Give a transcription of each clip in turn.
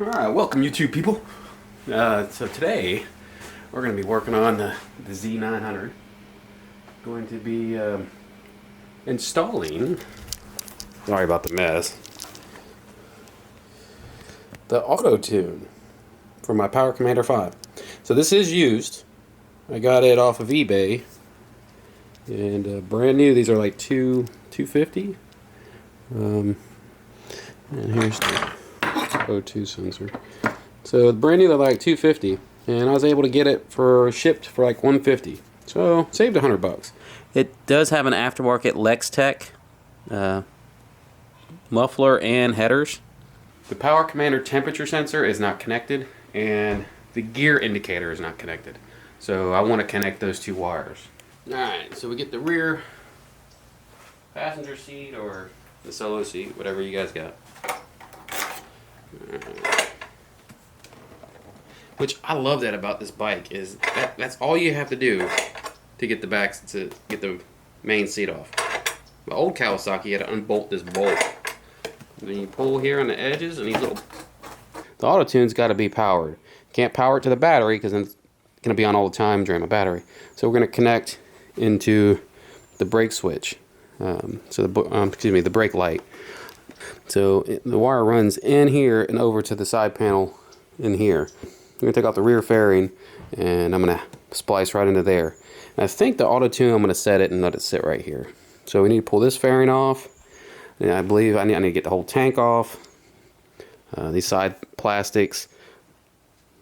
Alright, welcome YouTube people. So today we're going to be working on the Z900. Going to be installing, sorry about the mess, the AutoTune for my Power Commander 5. So this is used. I got it off of eBay and brand new. These are like $250. And here's the O2 sensor. So brand new, they're like $250, and I was able to get it shipped for like $150. So saved $100. It does have an aftermarket Lextech muffler and headers. The Power Commander temperature sensor is not connected, and the gear indicator is not connected. So I want to connect those two wires. Alright, so we get the rear passenger seat or the solo seat, whatever you guys got. Which I love that about this bike is that's all you have to do to get the main seat off. My old Kawasaki, you had to unbolt this bolt. And then you pull here on the edges and these little. The AutoTune's got to be powered. Can't power it to the battery because then it's going to be on all the time, drain my battery. So we're going to connect into the brake switch. The brake light. So the wire runs in here and over to the side panel in here. I'm going to take off the rear fairing and I'm going to splice right into there. And I think the AutoTune, I'm going to set it and let it sit right here. So we need to pull this fairing off. And I believe I need to get the whole tank off. These side plastics.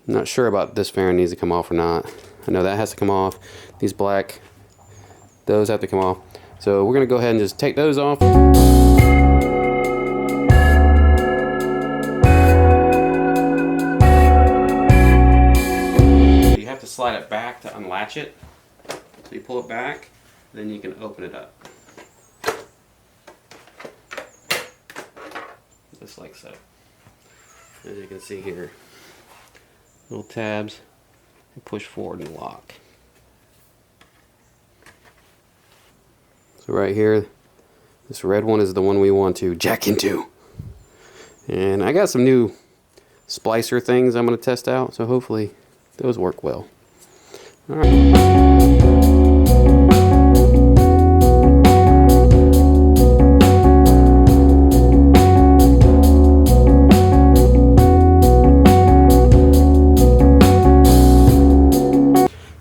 I'm not sure about this fairing needs to come off or not. I know that has to come off. These black, those have to come off. So we're going to go ahead and just take those off. Slide it back to unlatch it. So you pull it back, then you can open it up. Just like so. As you can see here, little tabs, and push forward and lock. So right here, this red one is the one we want to jack into. And I got some new splicer things I'm going to test out, so hopefully those work well. All right.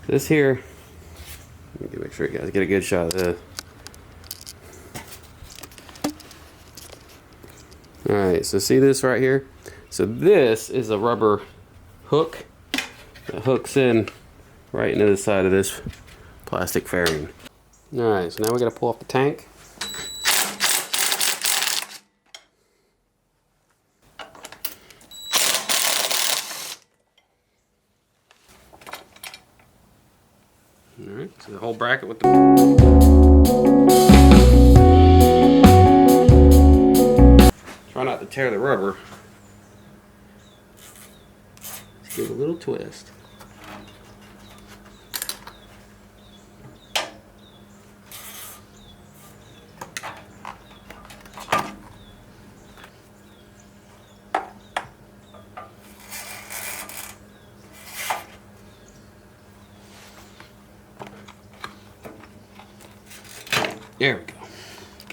This here, let me make sure you guys get a good shot of this. All right, so see this right here? So this is a rubber hook that hooks in right into the side of this plastic fairing. Alright, so now we got to pull off the tank. Alright, so the whole bracket with the... Try not to tear the rubber. Just give it a little twist. There we go.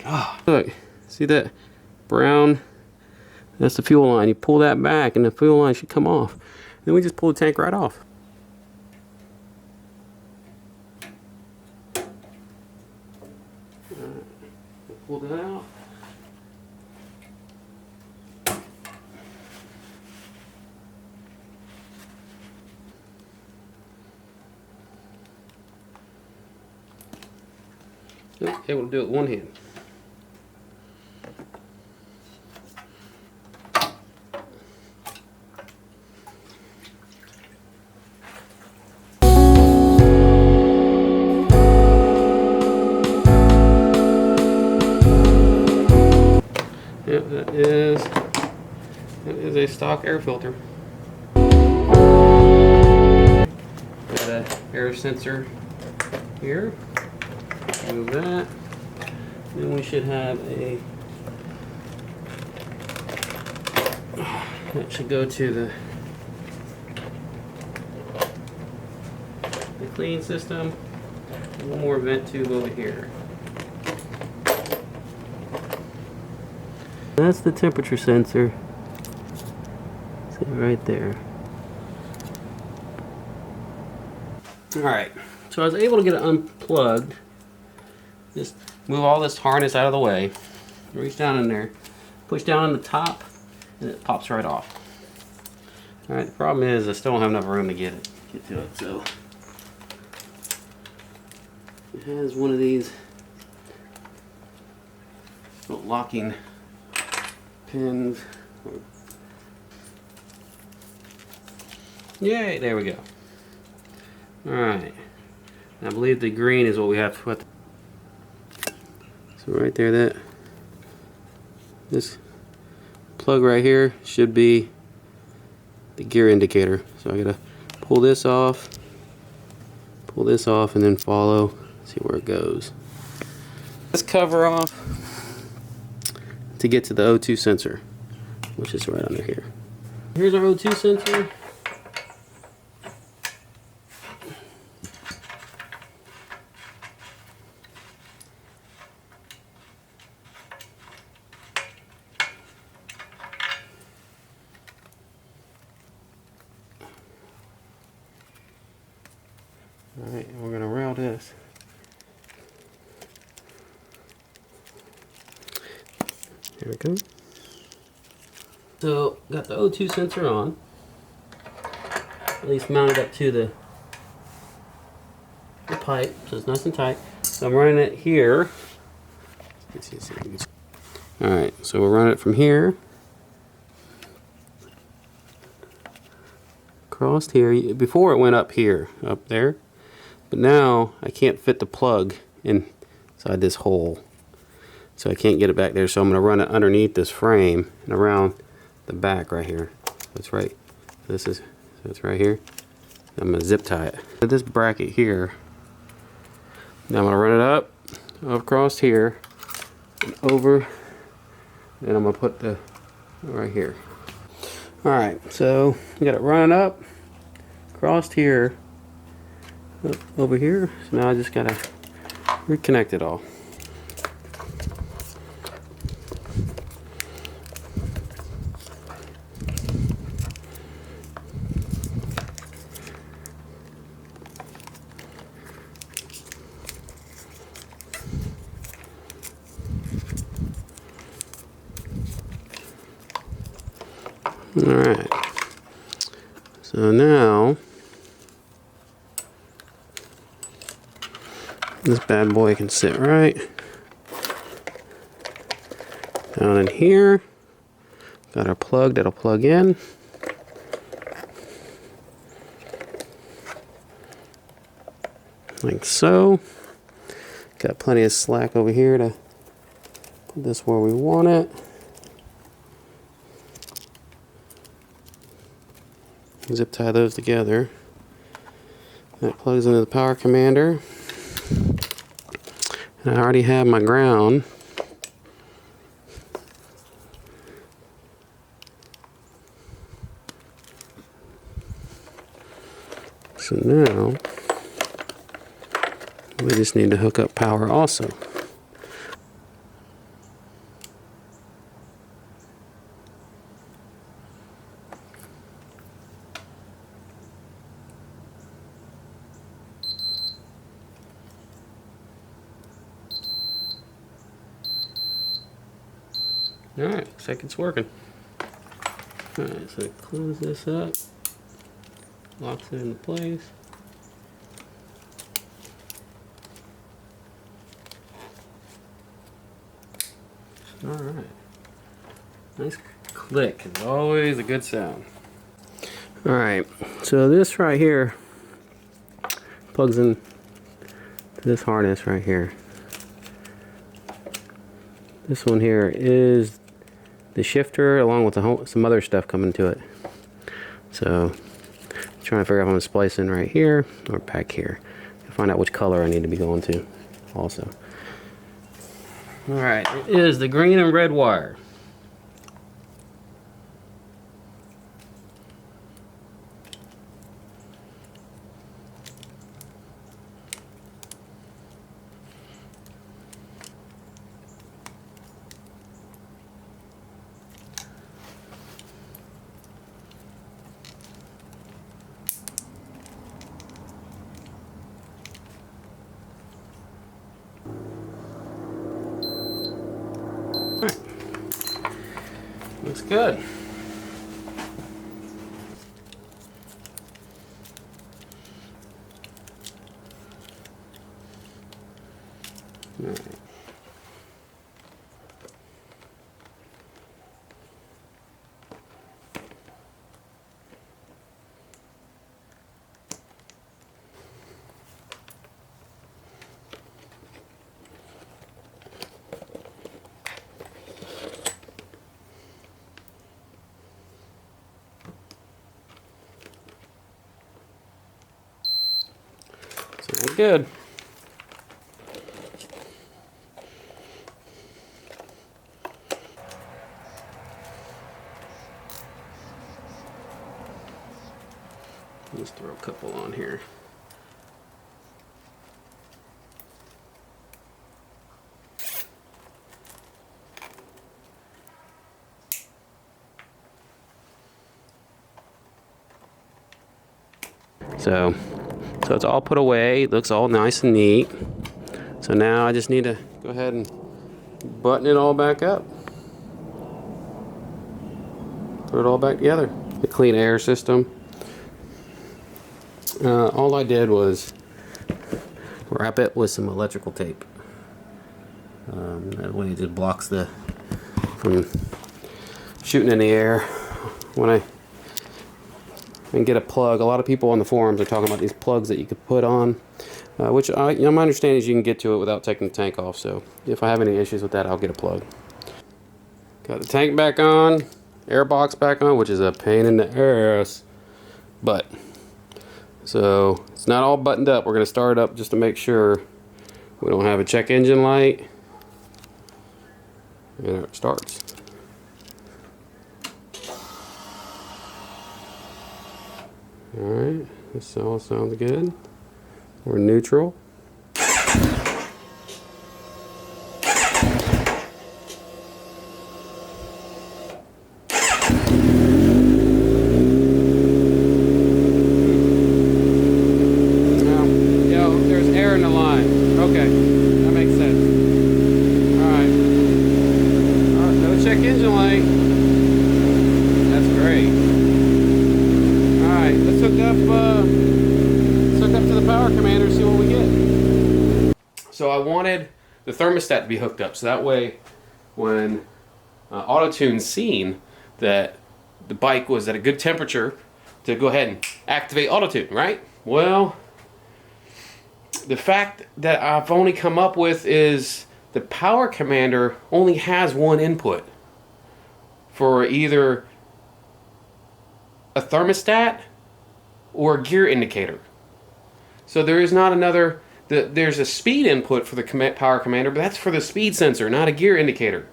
God. Look, see that brown? That's the fuel line. You pull that back and the fuel line should come off. Then we just pull the tank right off. Pull that out. Able to do it with one hand. Yep, that is a stock air filter. Got an air sensor here. Remove that. Then we should have a That should go to the clean system. One more vent tube over here. That's the temperature sensor. See right there. Alright, so I was able to get it unplugged. Just move all this harness out of the way. Reach down in there, push down on the top, and it pops right off. Alright, the problem is I still don't have enough room to get to it, so it has one of these little locking pins. Yay, there we go. Alright, I believe the green is what we have to put. So right there, this plug right here should be the gear indicator. So I gotta pull this off, and then follow, see where it goes. Let's cover off to get to the O2 sensor, which is right under here. Here's our O2 sensor. Alright, we're going to route this. There we go. So, got the O2 sensor on. At least mounted up to the pipe, so it's nice and tight. So I'm running it here. Alright, so we'll run it from here. Across here. Before it went up here, up there. But now I can't fit the plug inside this hole, so I can't get it back there. So I'm going to run it underneath this frame and around the back right here. That's right. So it's right here. I'm going to zip tie it to this bracket here. Now I'm going to run it up across here and over. Then I'm going to put the right here. All right. So we got it running up across here. Over here, so now I just gotta reconnect it all. Alright, so now this bad boy can sit right down in here. Got our plug that'll plug in. Like so. Got plenty of slack over here to put this where we want it. Zip tie those together. That plugs into the power commander. I already have my ground. So now we just need to hook up power also. Alright, looks like it's working. Alright, so close this up, locks it into place. Alright, nice click, it's always a good sound. Alright, so this right here plugs in to this harness right here. This one here is the shifter along with some other stuff coming to it. So I'm trying to figure out if I'm going to splice in right here or back here. Find out which color I need to be going to also. Alright, it is the green and red wire. good. All right. So we're good. Let's throw a couple on here. So it's all put away. It looks all nice and neat. So now I just need to go ahead and button it all back up. Put it all back together. The clean air system. All I did was wrap it with some electrical tape. That way it just blocks the from shooting in the air. When I get a plug, a lot of people on the forums are talking about these plugs that you could put on, which my understanding is you can get to it without taking the tank off. So if I have any issues with that, I'll get a plug. Got the tank back on, air box back on, which is a pain in the ass, but so it's not all buttoned up. We're going to start it up just to make sure we don't have a check engine light. And there it starts. Alright, this all sounds good. We're neutral. Check engine light. That's great. Alright, let's hook up to the power commander and see what we get. So I wanted the thermostat to be hooked up, so that way when AutoTune's seen that the bike was at a good temperature to go ahead and activate AutoTune, right? Well, the fact that I've only come up with is the power commander only has one input for either a thermostat or a gear indicator. So there is not another, there's a speed input for the power commander, but that's for the speed sensor, not a gear indicator.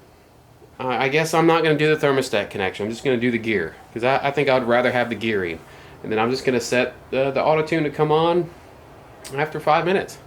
I guess I'm not going to do the thermostat connection. I'm just going to do the gear, because I think I'd rather have the gearing. And then I'm just going to set the AutoTune to come on after 5 minutes.